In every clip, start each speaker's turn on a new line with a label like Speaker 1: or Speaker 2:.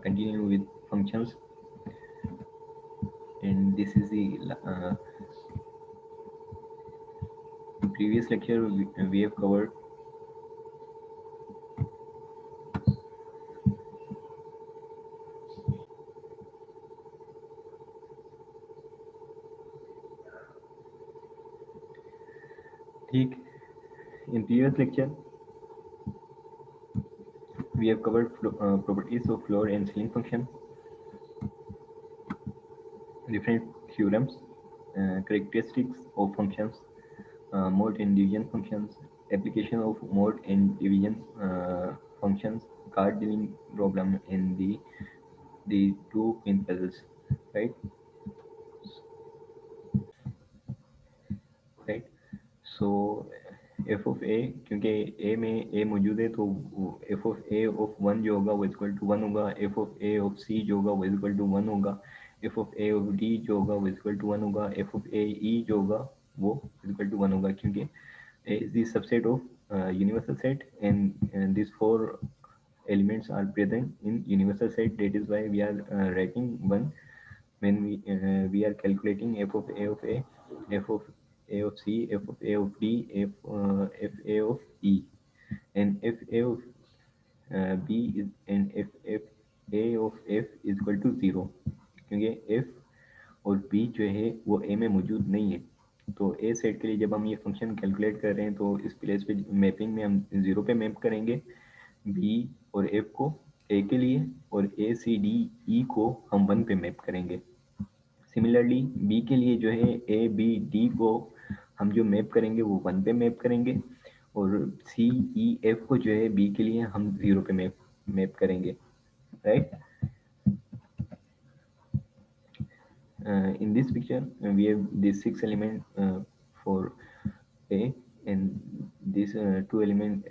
Speaker 1: continue with functions, and this is the previous lecture we have covered ठीक. In previous lecture we have covered properties of floor and ceiling function, different theorems, characteristics of functions, mode and division functions, application of mode and division functions, card dealing problem, and the two pin puzzles, right? Right. So F of A, क्योंकि A में A मौजूद है तो F of A of one जो होगा वो equal to one होगा, F of A of C जो होगा वो इक्वल टू वन होगा, F of A of D जो होगा वो इक्वल टू वन होगा, एफ ऑफ ए ई जो होगा वो इक्वल टू वन होगा, क्योंकि A is the subset of universal set and this four elements are present in universal set. That is why we are writing one when we are calculating f of a of a, f of a of c, f of a of d, f a of e, and f a of b is and f a of f is equal to 0, क्योंकि f और b जो है वो a में मौजूद नहीं है. तो a सेट के लिए जब हम ये फंक्शन कैलकुलेट कर रहे हैं तो इस प्लेस पे मैपिंग में हम 0 पे मैप करेंगे b और f को a के लिए, और a c d e को हम 1 पे मैप करेंगे. सिमिलरली बी के लिए जो है ए बी डी को हम जो मैप करेंगे वो 1 पे मैप करेंगे, और सी ई एफ को जो है बी के लिए हम 0 पे मैप करेंगे, right. In this picture we have these 6 element for A, and these two element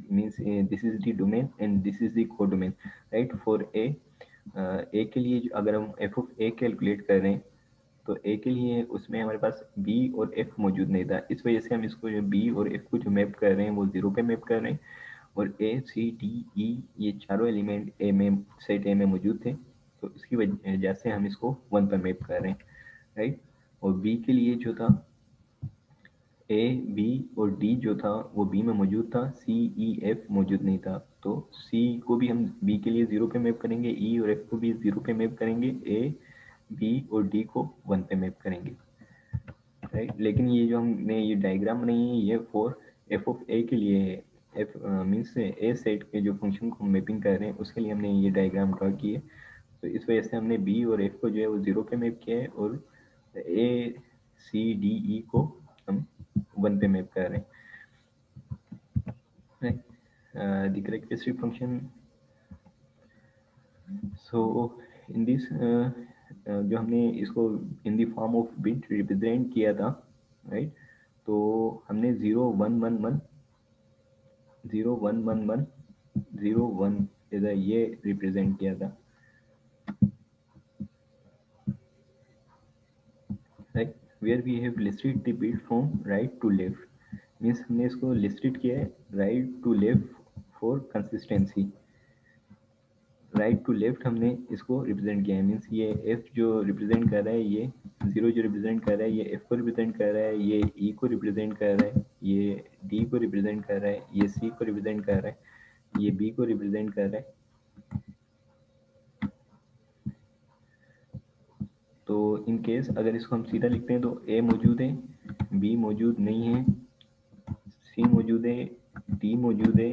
Speaker 1: means this is the domain and this is the codomain, right. For A के लिए अगर हम f of A कैलकुलेट कर रहे हैं तो A के लिए उसमें हमारे पास B और F मौजूद नहीं था, इस वजह से हम इसको जो B और F को जो मैप कर रहे हैं वो 0 पे मैप कर रहे हैं, और A C D E ये चारों एलिमेंट A में सेट A में मौजूद थे, तो इसकी वजह से हम इसको 1 पे मैप कर रहे हैं, राइट. और B के लिए जो था A B और D जो था वो B में मौजूद था, C E F मौजूद नहीं था, तो C को भी हम B के लिए 0 पे मैप करेंगे, E और F को भी 0 पे मैप करेंगे, A B और D को 1 पे मैप करेंगे, राइट. लेकिन ये जो हमने ये डायग्राम बनाई है ये फॉर एफ ऑफ ए के लिए है. एफ मीन्स ए सेट के जो फंक्शन को मैपिंग कर रहे हैं उसके लिए हमने ये डायग्राम ड्रॉ की है, तो इस वजह से हमने बी और एफ को जो है वो 0 पे मैप किया है, और ए सी डी ई को हम 1 पे मैप कर रहे हैं, right. The characteristic function, so in this जो हमने इसको in the form of bit represent किया था, राइट. तो हमने 0 1 1 1 0 1 1 1 0 1 इधर ये रिप्रेजेंट किया था, right. Where we have listed the bit from right to left, means हमने इसको लिस्टेड किया है right to left for consistency. Right to left हमने इसको रिप्रेजेंट किया है, मीन्स ये एफ जो रिप्रेजेंट कर रहा है, ये 0 जो रिप्रेजेंट कर रहा है ये एफ को रिप्रेजेंट कर रहा है, ये ई को रिप्रेजेंट कर रहा है, ये डी को रिप्रेजेंट कर रहा है, ये सी को रिप्रेजेंट कर रहा है, ये बी को रिप्रेजेंट कर रहा है. तो इन केस अगर इसको हम सीधा लिखते हैं तो ए मौजूद है, बी मौजूद नहीं है, सी मौजूद है, डी मौजूद है,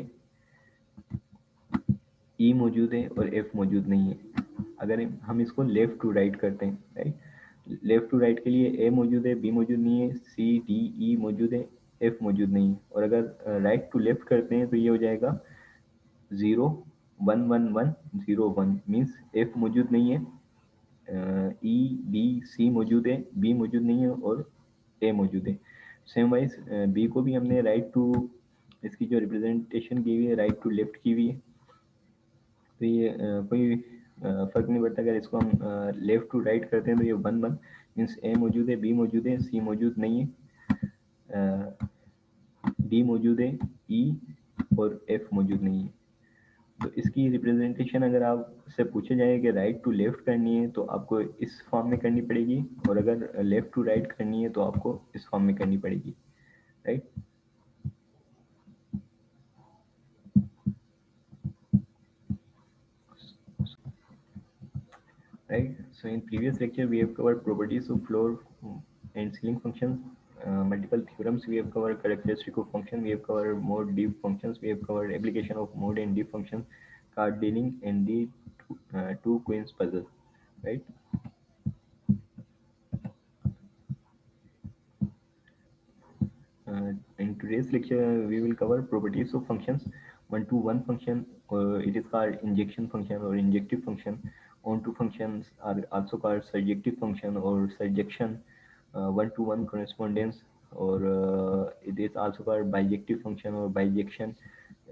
Speaker 1: ई मौजूद है, और एफ मौजूद नहीं है. अगर हम इसको लेफ्ट टू राइट करते हैं, राइट, लेफ्ट टू राइट के लिए ए मौजूद है, बी मौजूद नहीं है, सी डी ई मौजूद है, एफ मौजूद नहीं है, और अगर राइट टू लेफ्ट करते हैं तो ये हो जाएगा 0 1 1 1 0 1, मीन्स एफ मौजूद नहीं है, ई बी सी मौजूद है, बी मौजूद नहीं है, और ए मौजूद है. सेम वाइज बी को भी हमने राइट टू, इसकी जो रिप्रेजेंटेशन की हुई है राइट टू लेफ्ट की हुई है, तो ये कोई फर्क नहीं पड़ता. अगर इसको हम लेफ्ट टू राइट करते हैं तो ये 1 1 मीन्स ए मौजूद है, बी मौजूद है, सी मौजूद नहीं है, डी मौजूद है, ई और एफ मौजूद नहीं है. तो इसकी रिप्रेजेंटेशन अगर आपसे पूछा जाए कि राइट टू लेफ्ट करनी है तो आपको इस फॉर्म में करनी पड़ेगी, और अगर लेफ्ट टू राइट करनी है तो आपको इस फॉर्म में करनी पड़ेगी, right. Right. So in previous lecture, we have covered properties of floor and ceiling functions, multiple theorems. We have covered characteristic of function. We have covered mode deep functions. We have covered application of mode and deep functions, card dealing, and the two queens puzzle. Right. In today's lecture, we will cover properties of functions. One-to-one function, it is called injection function or injective function. On-to functions are also called surjective function or surjection. One-to-one correspondence, or it is also called bijective function or bijection,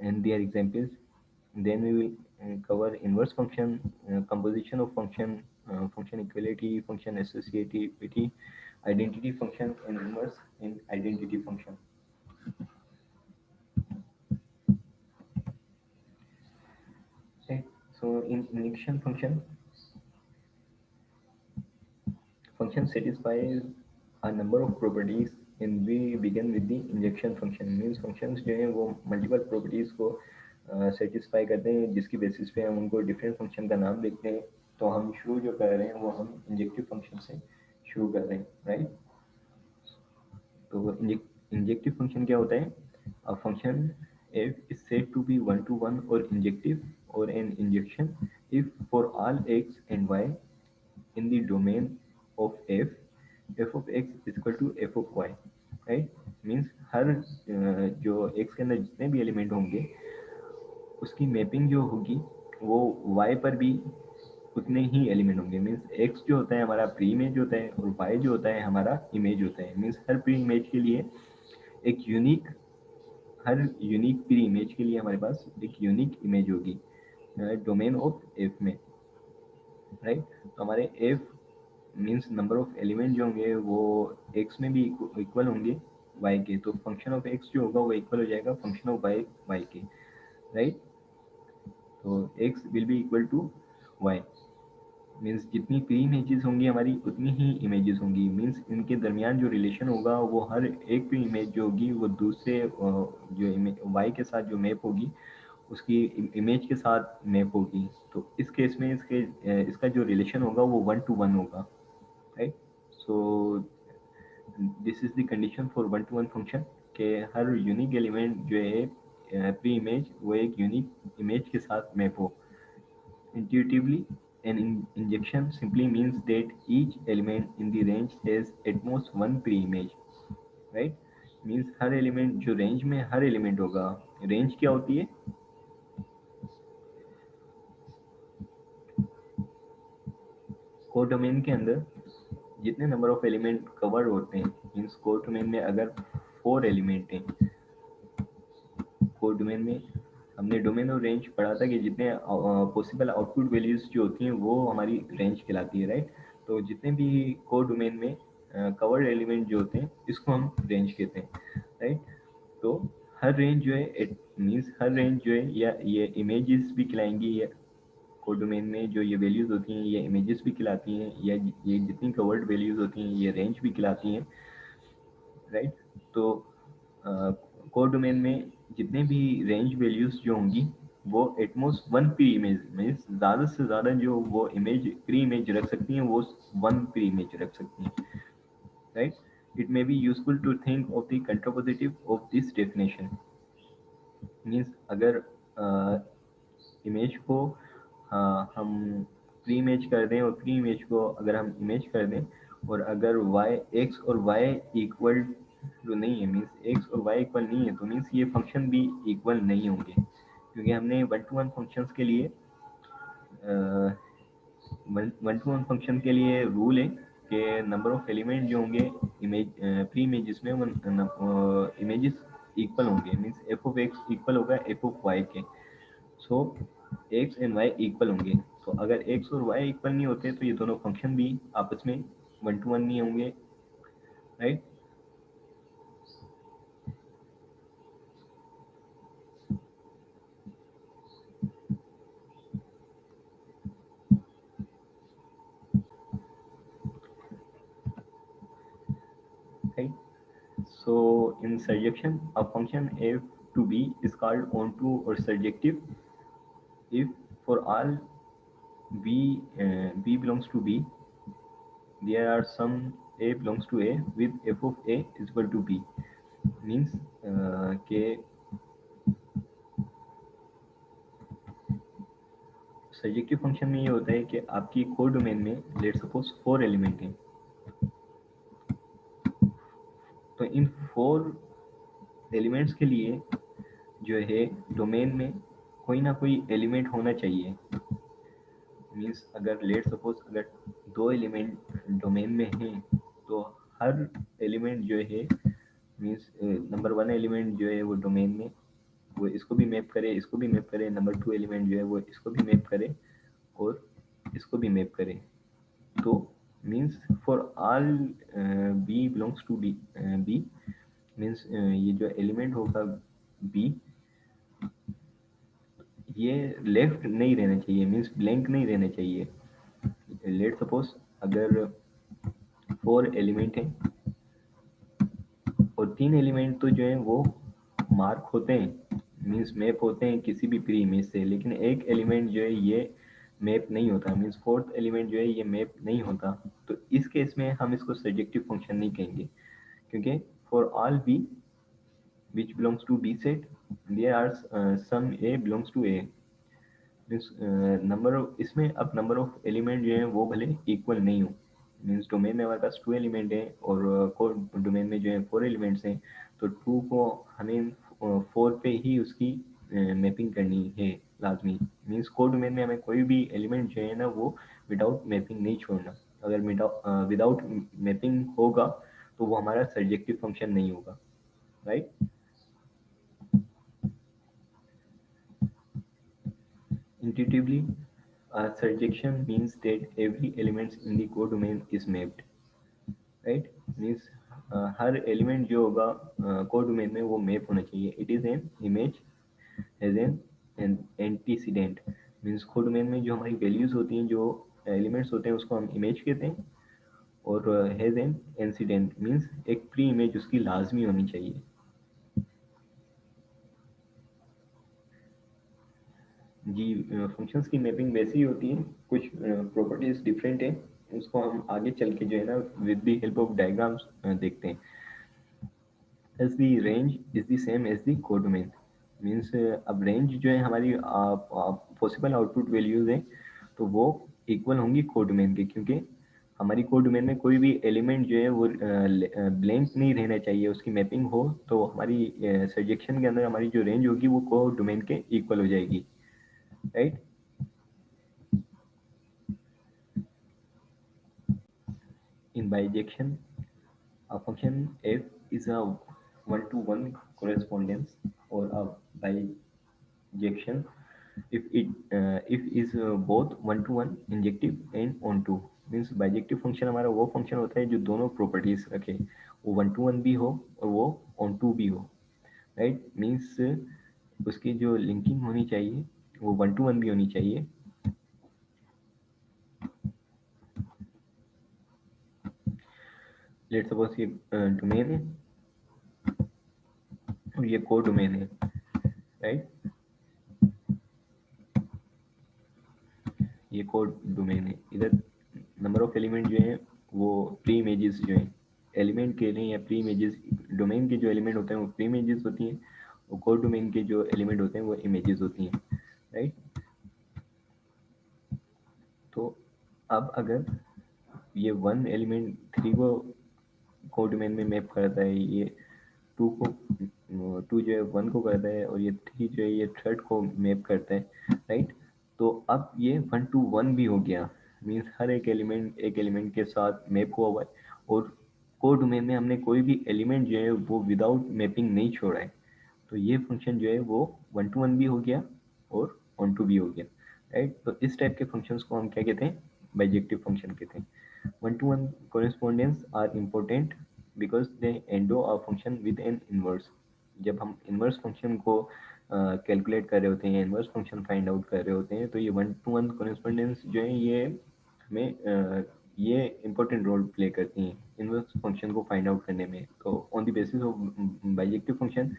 Speaker 1: and their examples. Then we will cover inverse function, composition of function, function equality, function associativity, identity function, and inverse in identity function. Right. So in injection function satisfies a number of properties, and we begin with the injection function. Means functions जो है वो multiple properties को satisfy करते हैं, जिसकी basis पे हम उनको different function का नाम देते हैं। तो हम शुरू जो कर रहे हैं वो हम injective function से शुरू कर रहे हैं, right? तो इंजेक्टिव फंक्शन क्या होता है? A function f is said to be one to one or injective or an injection if for all x and y in the domain of f of x is equal to f of y, right? Means हर जो x के अंदर जितने भी element होंगे उसकी mapping जो होगी वो y पर भी उतने ही एलिमेंट होंगे। मीन्स x जो होता है हमारा प्री इमेज होता है, और y जो होता है हमारा इमेज होता है। मीन्स हर प्री इमेज के लिए एक यूनिक, हर यूनिक प्री इमेज के लिए हमारे पास एक यूनिक इमेज होगी डोमेन ऑफ एफ में, राइट। तो हमारे F means number of element जो होंगे वो एक्स में भी इक्वल होंगे वाई के, तो फंक्शन ऑफ एक्स जो होगा वो इक्वल हो जाएगा फंक्शन ऑफ वाई वाई के, राइट। तो X will be equal to Y. Means जितनी प्री इमेजेस होंगी हमारी उतनी ही इमेजेस होंगी। मीन्स इनके दरमियान जो रिलेशन होगा वो हर एक प्री इमेज जो होगी वो दूसरे जो वाई के साथ जो मैप होगी उसकी इमेज के साथ मैप होगी। तो इस केस में इसका जो रिलेशन होगा वो वन टू वन होगा, right. So this is the condition for one to one function के हर यूनिक एलिमेंट जो है प्री इमेज वो एक यूनिक इमेज के साथ मैप हो। Intuitively, an injection simply means that each element in the range has at most one pre-image, right? Means हर element जो रेंज में हर एलिमेंट होगा, रेंज क्या होती है? कोडोमेन के अंदर जितने नंबर ऑफ एलिमेंट कवर होते हैं, मीन्स कोडोमेन में अगर 4 एलिमेंट हैं, कोडोमेन में हमने डोमेन और रेंज पढ़ा था कि जितने पॉसिबल आउटपुट वैल्यूज जो होती हैं वो हमारी रेंज कहलाती है, राइट। तो जितने भी कोड डोमेन में कवर्ड एलिमेंट जो होते हैं इसको हम रेंज कहते हैं, राइट। तो हर रेंज जो है मीन्स हर रेंज जो है या ये इमेजेस भी खिलाएंगी, या कोड डोमेन में जो ये वैल्यूज होती हैं ये इमेजेस भी खिलाती हैं, या ये जितनी कवर्ड वैल्यूज होती हैं ये रेंज भी खिलाती हैं, राइट। तो कोड डोमेन में जितने भी रेंज वैल्यूज जो होंगी वो एटमोस्ट वन प्री इमेज में ज़्यादा से ज़्यादा जो वो इमेज प्री इमेज रख सकती हैं वो वन प्री इमेज रख सकती हैं, right. It may be useful to think of the contrapositive of this definition. Means अगर इमेज को हम प्री इमेज कर दें और प्री इमेज को अगर हम इमेज कर दें, और अगर वाई एक्स और वाई इक्वल टू नहीं है, मीन्स एक्स और वाई इक्वल नहीं है, तो मीन्स ये फंक्शन भी इक्वल नहीं होंगे, क्योंकि हमने वन टू वन फंक्शंस के लिए वन टू वन फंक्शन के लिए रूल है कि नंबर ऑफ एलिमेंट जो होंगे इमेज प्री इमेजेस में वो इमेजेस इक्वल होंगे। Means F of x equal होगा एफ ऑफ वाई के। सो एक्स एंड वाई इक्वल होंगे। तो अगर एक्स और वाई इक्वल नहीं होते तो ये दोनों फंक्शन भी आपस में वन टू वन नहीं होंगे, right. in surjection a function f to b is called onto or surjective if for all b belongs to b there are some a belongs to a with f of a is equal to b means के surjective function में ये होता है कि आपकी code domain में let suppose 4 element हैं तो इन 4 एलिमेंट्स के लिए जो है डोमेन में कोई ना कोई एलिमेंट होना चाहिए मीन्स अगर लेट सपोज अगर 2 एलिमेंट डोमेन में हैं तो हर एलिमेंट जो है मीन्स नंबर 1 एलिमेंट जो है वो डोमेन में वो इसको भी मैप करे इसको भी मैप करे नंबर 2 एलिमेंट जो है वो इसको भी मैप करे और इसको भी मैप करे तो means for all B belongs to B B means ये जो एलिमेंट होगा बी ये लेफ्ट नहीं रहना चाहिए मीन्स ब्लैंक नहीं रहना चाहिए लेट सपोज अगर 4 एलिमेंट हैं और 3 एलिमेंट तो जो है वो मार्क होते हैं मीन्स मैप होते हैं किसी भी प्री इमेज से लेकिन एक एलिमेंट जो है ये मैप नहीं होता मीन्स फोर्थ एलिमेंट जो है ये मैप नहीं होता तो इस केस में हम इसको सर्जेक्टिव फंक्शन नहीं कहेंगे क्योंकि for all B which belongs to B set there are some A belongs to A means number of इसमें अब नंबर ऑफ एलिमेंट जो है वो भले इक्वल नहीं हो मीन्स डोमेन में हमारे पास 2 एलिमेंट है और कोड डोमेन में जो है 4 एलिमेंट्स हैं तो 2 को हमें 4 पे ही उसकी मैपिंग करनी है लाजमी मीन्स कोड डोमेन में हमें कोई भी एलिमेंट जो है ना वो विदाउट मैपिंग नहीं छोड़ना अगर विदाउट मैपिंग होगा तो वो हमारा सर्जेक्टिव फंक्शन नहीं होगा right Intuitively, a surjection means that every element in the codomain is mapped, right? Means हर एलिमेंट जो होगा कोडोमेन में वो मैप होना चाहिए it is an image as an antecedent means codomain में जो हमारी वैल्यूज होती हैं जो एलिमेंट्स होते हैं उसको हम इमेज कहते हैं और हैज एन इंसिडेंट मीन्स एक प्री इमेज उसकी लाजमी होनी चाहिए जी फंक्शंस की मैपिंग वैसी ही होती है कुछ प्रॉपर्टीज डिफरेंट है उसको हम आगे चल के जो है ना with the help of diagrams देखते हैं as the range is the same as the codomain means अब रेंज जो है हमारी पॉसिबल आउटपुट वैल्यूज हैं तो वो इक्वल होंगी कोडोमेन के क्योंकि हमारी कोडोमेन में कोई भी एलिमेंट जो है वो ब्लैंक नहीं रहना चाहिए उसकी मैपिंग हो तो हमारी सर्जेक्शन के अंदर हमारी जो रेंज होगी वो कोडोमेन के इक्वल हो जाएगी right in bijection a function f is a one-to-one correspondence or a bijection if is both one-to-one injective and onto means bijective function हमारा वो फंक्शन होता है जो दोनों प्रॉपर्टीज रखे वो वन टू वन भी हो और वो ऑन टू भी हो राइट मीन्स उसकी जो लिंकिंग होनी चाहिए वो वन टू वन भी होनी चाहिए लेट्स सपोज ये डोमेन है और ये को डोमेन है राइट ये कोड डोमेन है इधर नंबर ऑफ एलिमेंट जो है वो प्री इमेजेस जो है एलिमेंट के लिए या प्री इमेजेस डोमेन के जो एलिमेंट होते हैं वो प्री इमेजेस होती हैं और कोड डोमेन के जो एलिमेंट होते हैं वो इमेजेस होती हैं राइट तो अब अगर ये 1 एलिमेंट 3 को कोड डोमेन में मैप करता है ये 2 को 2 जो है 1 को करता है और ये 3 जो है ये थर्ड को मैप करता है राइट तो अब ये 1 to 1 भी हो गया मीन्स हर एक एलिमेंट के साथ मैप हुआ हुआ है और कोड डोमेन में हमने कोई भी एलिमेंट जो है वो विदाउट मैपिंग नहीं छोड़ा है तो ये फंक्शन जो है वो 1 to 1 भी हो गया और ऑन टू भी हो गया राइट तो इस टाइप के फंक्शंस को हम क्या कहते हैं बाइजेक्टिव फंक्शन कहते हैं 1 to 1 correspondence are important because they endo a function with an inverse जब हम इनवर्स फंक्शन को कैलकुलेट कर रहे होते हैं इनवर्स फंक्शन फाइंड आउट कर रहे होते हैं तो ये 1 to 1 correspondence जो है ये हमें ये इंपॉर्टेंट रोल प्ले करती हैं इनवर्स फंक्शन को फाइंड आउट करने में। तो on the basis of bijective function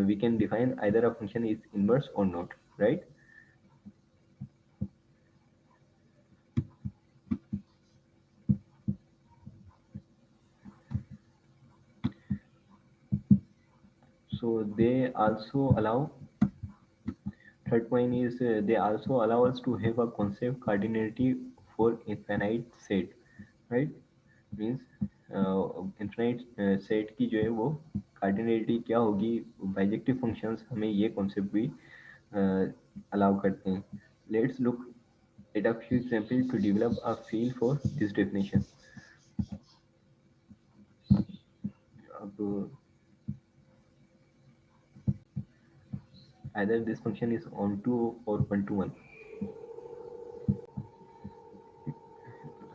Speaker 1: we can define either a function is inverse or not, right? So they also allow, third point is they also allow us to have a concept cardinality for infinite set, right? Means infinite set की जो है वो cardinality क्या होगी, bijective functions हमें ये concept भी allow करते हैं। Let's look at a few example to develop a feel for this definition. अब either this function is onto or one to one,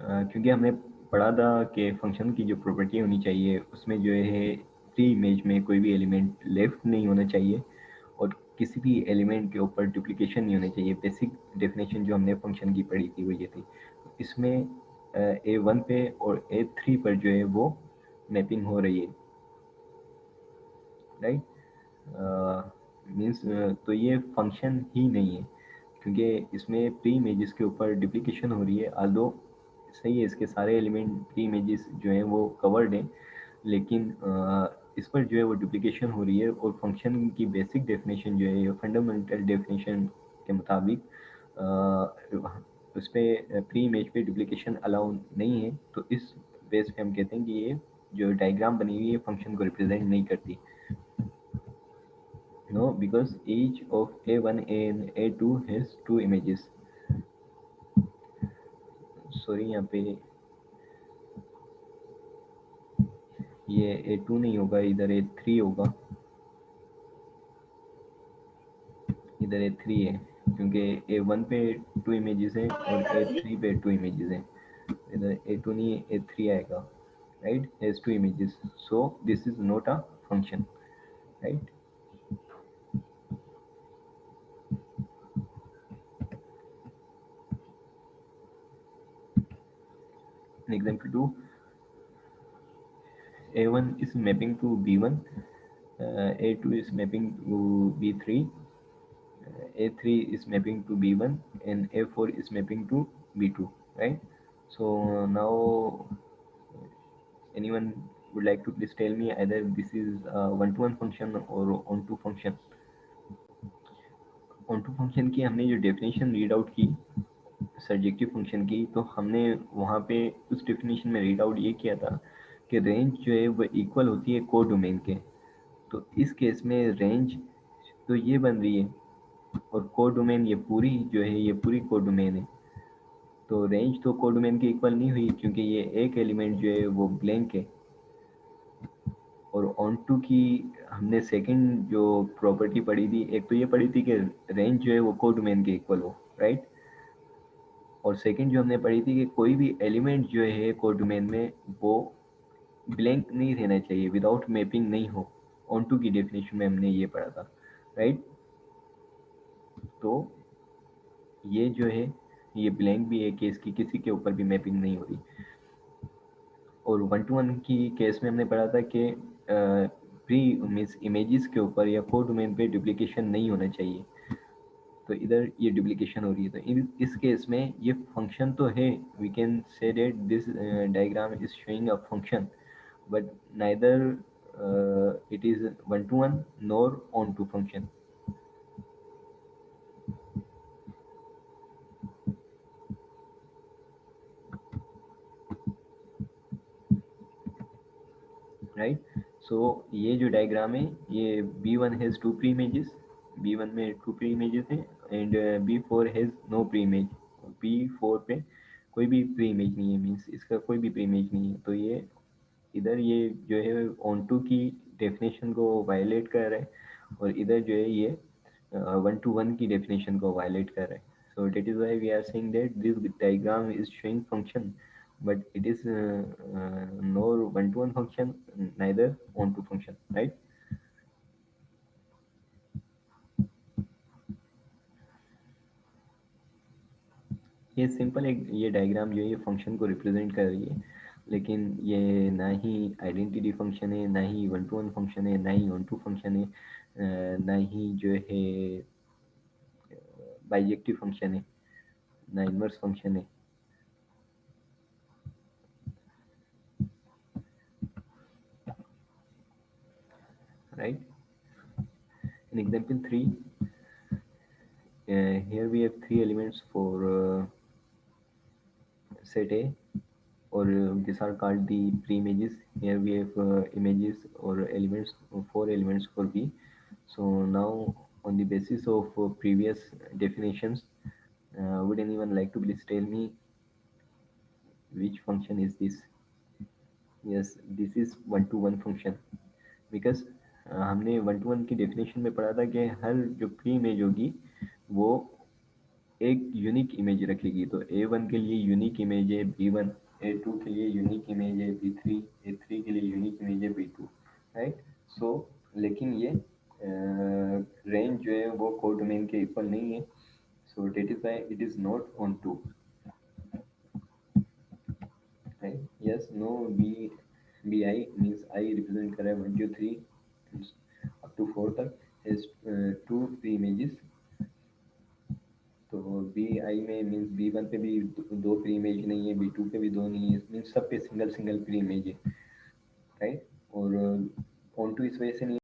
Speaker 1: क्योंकि हमने पढ़ा था कि फंक्शन की जो प्रॉपर्टी होनी चाहिए उसमें जो है प्री इमेज में कोई भी एलिमेंट लेफ्ट नहीं होना चाहिए और किसी भी एलिमेंट के ऊपर डुप्लीकेशन नहीं होना चाहिए। बेसिक डेफिनेशन जो हमने फंक्शन की पढ़ी थी वो ये थी। इसमें A1 पे और A3 पर जो है वो मैपिंग हो रही है, राइट। मीन्स तो ये फंक्शन ही नहीं है क्योंकि इसमें प्री इमेजेस के ऊपर डुप्लीकेशन हो रही है। आल्दो सही है, इसके सारे एलिमेंट प्री इमेजेस जो हैं वो कवर्ड हैं, लेकिन इस पर जो है वो डुप्लीकेशन हो रही है और फंक्शन की बेसिक डेफिनेशन जो है फंडामेंटल डेफिनेशन के मुताबिक उस पर प्री इमेज पे डुप्लीकेशन अलाउ नहीं है। तो इस बेस पे हम कहते हैं कि ये जो डायग्राम बनी हुई है फंक्शन को रिप्रेजेंट नहीं करती। No, because each of A1 and A2 has two images. Sorry, यहाँ पे ये A2 नहीं होगा, इधर A3 होगा, इधर A3 है क्योंकि A1 पे टू इमेजेस हैं और A3 पे टू इमेजेस हैं। इधर A2 नहीं A3 आएगा, right, has two images, so this is not a function, right. Example 2, A1 is mapping to B1, A2 is mapping to B3, A3 is mapping to B1, and A4 is mapping to B2, right? So now anyone would like to please tell me either this is a one-to-one function or on-to function? On-to function की हमने जो definition read out की surjective function की, तो हमने वहाँ पे उस डेफिनेशन में रीड आउट ये किया था कि रेंज जो है वो इक्वल होती है को डोमेन के। तो इस केस में रेंज तो ये बन रही है और को डोमेन ये पूरी जो है ये पूरी को डोमेन है। तो रेंज तो को डोमेन की इक्वल नहीं हुई क्योंकि ये एक एलिमेंट जो है वो ब्लैंक है। और ऑन टू की हमने सेकंड जो प्रॉपर्टी पढ़ी थी, एक तो ये पढ़ी थी कि रेंज जो है वो को डोमेन के इक्वल हो, राइट। और सेकंड जो हमने पढ़ी थी कि कोई भी एलिमेंट जो है को डोमेन में वो ब्लैंक नहीं रहना चाहिए, विदाउट मैपिंग नहीं हो। ऑन टू की डेफिनेशन में हमने ये पढ़ा था, राइट। तो ये जो है ये ब्लैंक भी है कि इसकी किसी के ऊपर भी मैपिंग नहीं हो रही। और वन टू वन की केस में हमने पढ़ा था कि प्री मीन्स इमेजेस के ऊपर या कोड डोमेन पे डुप्लीकेशन नहीं होना चाहिए। तो इधर ये डुप्लीकेशन हो रही है, तो इस केस में ये फंक्शन तो है, we can say that this diagram is showing a function, but neither it is one to one nor onto function, right. So ये जो डायग्राम है ये B1 has to pre images, B1 में two pre images हैं and B4 has no pre image. B4 पे कोई भी pre image नहीं है, मीन्स इसका कोई भी प्री इमेज नहीं है। तो ये इधर ये जो है ऑन टू की डेफिनेशन को वायलेट कर रहा है और इधर जो है ये वन टू वन की डेफिनेशन को वायलेट कर रहा है। So that is why we are saying that this diagram is showing function, but it is nor one-to-one function, neither on-to function, right? ये सिंपल एक ये डायग्राम जो है ये फंक्शन को रिप्रेजेंट कर रही है, लेकिन ये ना ही आइडेंटिटी फंक्शन है, ना ही वन टू वन फंक्शन है, ना ही वन टू फंक्शन है, ना ही जो है बाइजेक्टिव फंक्शन है, ना इनवर्स फंक्शन है, right? In example 3, here we have three elements for set A, or these are called the pre-images. Here we have images or elements, four elements for B. So now, on the basis of previous definitions, would anyone like to please tell me which function is this? Yes, this is one to one function, because हमने one to one की definition में पढ़ा था कि हर जो pre image होगी वो एक यूनिक इमेज रखेगी। तो ए वन के लिए यूनिक इमेज है बी वन, ए टू के लिए यूनिक इमेज है बी थ्री, ए थ्री के लिए यूनिक इमेज है बी टू, राइट? सो लेकिन ये रेंज जो है वो कोडोमेन के इक्वल नहीं है, so that is why it is not onto, right? Yes, no, B I means I represent कर रहा है one two three up to four तक, इज टू प्री इमेजेस। तो बी आई में means B one पे भी दो pre image नहीं है, बी टू पे भी दो नहीं है, मीन्स सब पे सिंगल सिंगल प्री इमेज है, राइट? और ऑन टू इस वजह से नहीं